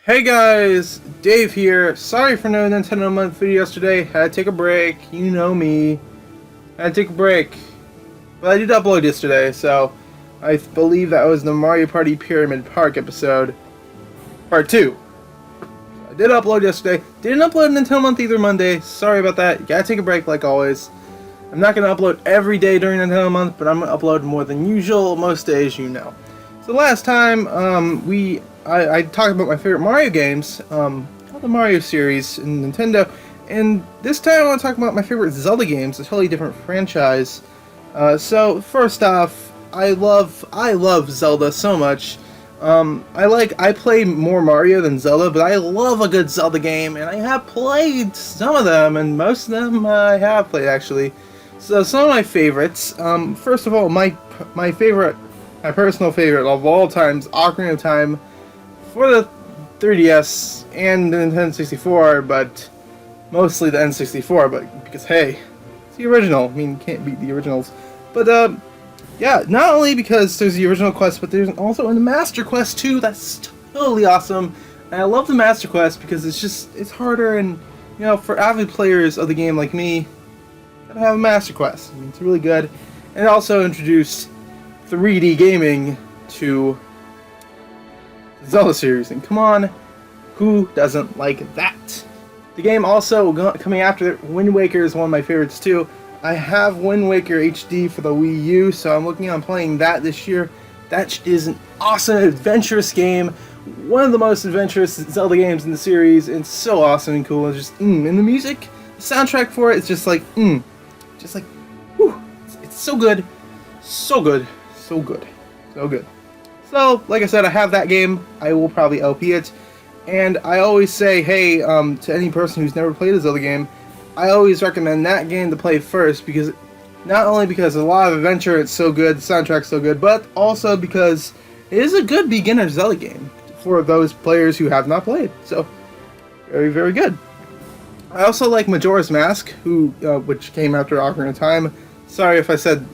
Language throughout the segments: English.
Hey guys, Dave here. Sorry for no Nintendo Month video yesterday. Had to take a break. You know me. Had to take a break. But I did upload yesterday, so I believe that was the Mario Party Pyramid Park episode. Part 2. I did upload yesterday. Didn't upload Nintendo Month either Monday. Sorry about that. Gotta take a break like always. I'm not going to upload every day during Nintendo Month, but I'm going to upload more than usual most days, you know. So last time, I talked about my favorite Mario games, all the Mario series in Nintendo, and this time I want to talk about my favorite Zelda games, a totally different franchise. So first off, I love Zelda so much. I play more Mario than Zelda, but I love a good Zelda game, and I have played some of them, and most of them I have played actually. So some of my favorites. First of all, my personal favorite of all times, Ocarina of Time, for the 3DS and the Nintendo 64, but mostly the N64. But because hey, it's the original. I mean, you can't beat the originals. But yeah, not only because there's the original quest, but there's also a Master Quest too. That's totally awesome. And I love the Master Quest because it's harder, and you know, for avid players of the game like me, gotta have a Master Quest. I mean, it's really good. And it also introduced 3D gaming to the Zelda series, and come on, who doesn't like that? The game also coming after Wind Waker is one of my favorites too. I have Wind Waker HD for the Wii U, so I'm looking on playing that this year. That is an awesome, adventurous game. One of the most adventurous Zelda games in the series. It's so awesome and cool. It's just, and the music, the soundtrack for it is just like, whew. It's so good, so good, so good, so good. So, like I said, I have that game. I will probably LP it. And I always say, hey, to any person who's never played a Zelda game, I always recommend that game to play first, because not only because a lot of adventure, it's so good, the soundtrack's so good, but also because it is a good beginner Zelda game for those players who have not played. So, very, very good. I also like Majora's Mask, which came after Ocarina of Time. Sorry if I said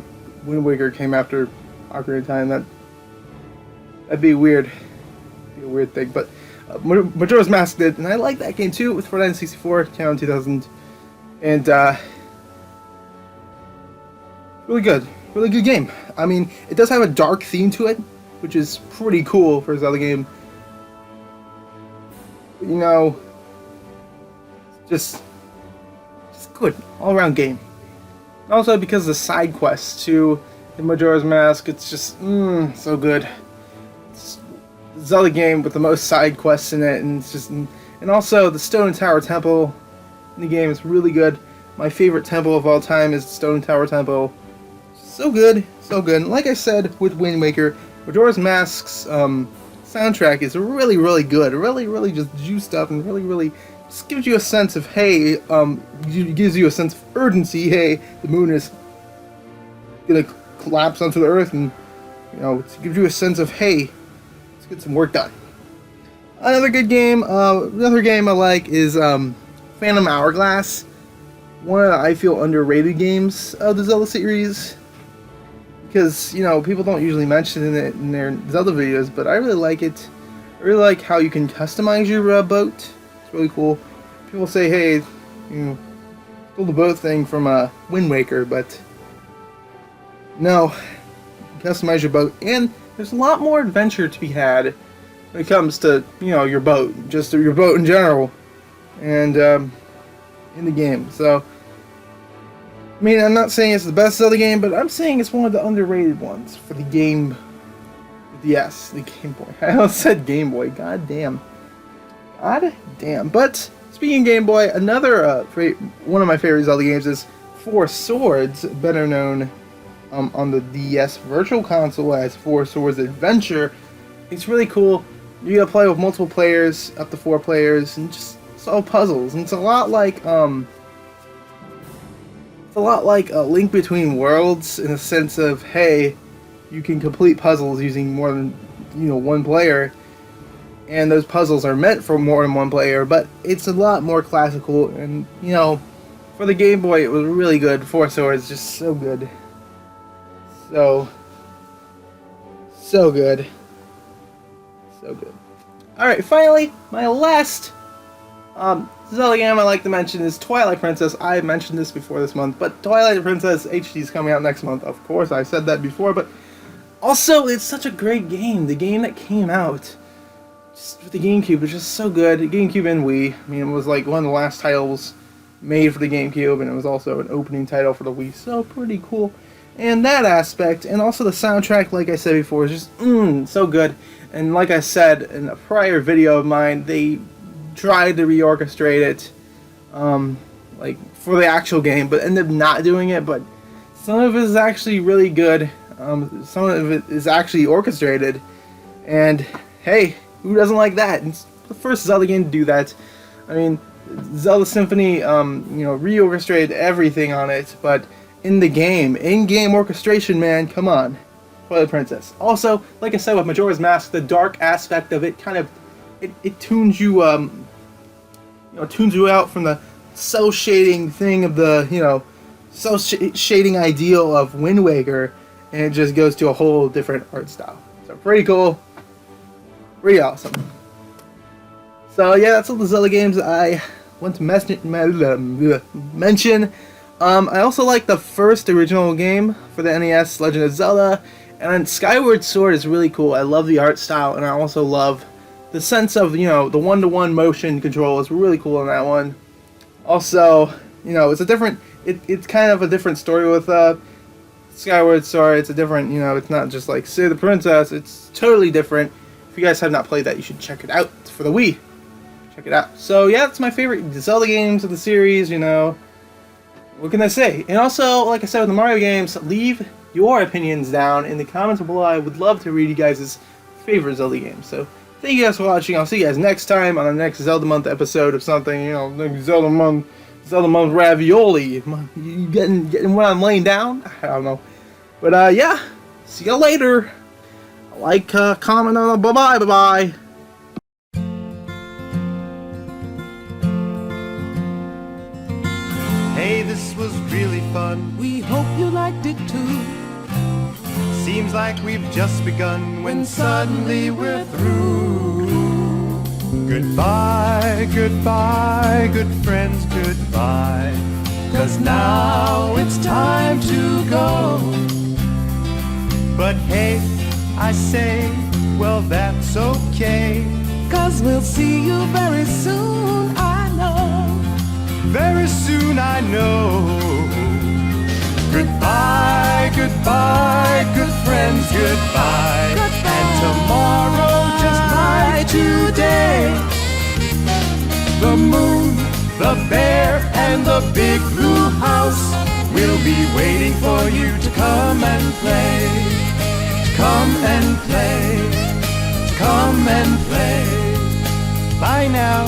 Wind Waker came after Ocarina of Time. That'd be weird. Be a weird thing, but Majora's Mask did, and I like that game too. It was for N64, came out in 2000, and really good game. I mean, it does have a dark theme to it, which is pretty cool for a Zelda game. But, you know, just good all around game. Also because of the side quests too in Majora's Mask, it's just so good. Zelda game with the most side quests in it, and it's just, and also the Stone Tower Temple in the game is really good. My favorite temple of all time is the Stone Tower Temple. So good, so good. And like I said with Wind Waker, Majora's Mask's soundtrack is really, really good. Really just juiced up, and really just gives you a sense of, hey, gives you a sense of urgency. Hey, the moon is gonna collapse onto the earth, and you know, it gives you a sense of, hey, get some work done. Another good game, another game I like is Phantom Hourglass. One of the, I feel, underrated games of the Zelda series, because you know, people don't usually mention it in their Zelda videos, but I really like it. I really like how you can customize your boat. It's really cool. People say, hey, you know, stole the boat thing from Wind Waker, but no, you can customize your boat, and there's a lot more adventure to be had when it comes to, you know, your boat, just your boat in general, and in the game. So, I mean, I'm not saying it's the best Zelda game, but I'm saying it's one of the underrated ones for the game. Yes, the Game Boy. I almost said Game Boy. God damn. But speaking of Game Boy, another one of my favorite Zelda games is Four Swords, better known on the DS Virtual Console as Four Swords Adventure. It's really cool. You gotta play with multiple players, up to 4 players, and just solve puzzles. And it's a lot like a Link Between Worlds, in a sense of, hey, you can complete puzzles using more than, you know, one player, and those puzzles are meant for more than one player. But it's a lot more classical, and you know, for the Game Boy, it was really good. Four Swords, just so good. So good. So good. Alright, finally, my last Zelda game I like to mention is Twilight Princess. I mentioned this before this month, but Twilight Princess HD is coming out next month. Of course, I said that before, but also, it's such a great game. The game that came out just with the GameCube was just so good. The GameCube and Wii. I mean, it was like one of the last titles made for the GameCube, and it was also an opening title for the Wii, so pretty cool. And that aspect, and also the soundtrack, like I said before, is just so good. And like I said in a prior video of mine, they tried to reorchestrate it, like for the actual game, but ended up not doing it. But some of it is actually really good. Some of it is actually orchestrated, and hey, who doesn't like that? It's the first Zelda game to do that. I mean, Zelda Symphony, reorchestrated everything on it, but in-game orchestration, man, come on. Twilight Princess. Also, like I said with Majora's Mask, the dark aspect of it kind of it tunes you tunes you out from the cel shading thing of the cel shading ideal of Wind Waker, and it just goes to a whole different art style. So pretty cool, pretty awesome. So yeah, that's all the Zelda games I want to mention. I also like the first original game for the NES, Legend of Zelda, and Skyward Sword is really cool. I love the art style, and I also love the sense of, the one-to-one motion control is really cool in that one. Also, it's kind of a different story with Skyward Sword. It's a different, it's not just like Save the Princess. It's totally different. If you guys have not played that, you should check it out. It's for the Wii. Check it out. So yeah, it's my favorite Zelda games of the series, What can I say? And also, like I said with the Mario games, leave your opinions down in the comments below. I would love to read you guys' favorite Zelda games. So thank you guys for watching. I'll see you guys next time on the next Zelda Month episode of something, like Zelda Month ravioli. You getting what I'm laying down? I don't know. But yeah, see you later. Like, comment on the bye-bye. Hey, this was really fun. We hope you liked it too. Seems like we've just begun when suddenly we're through. Goodbye, goodbye, good friends, goodbye. 'Cause now it's time to go. But hey, I say, well that's okay. 'Cause we'll see you very soon, I know. Very soon I know. Goodbye, goodbye, good friends, goodbye. And tomorrow, just like today, the moon, the bear, and the big blue house will be waiting for you to come and play. To come and play. To come and play. Bye now.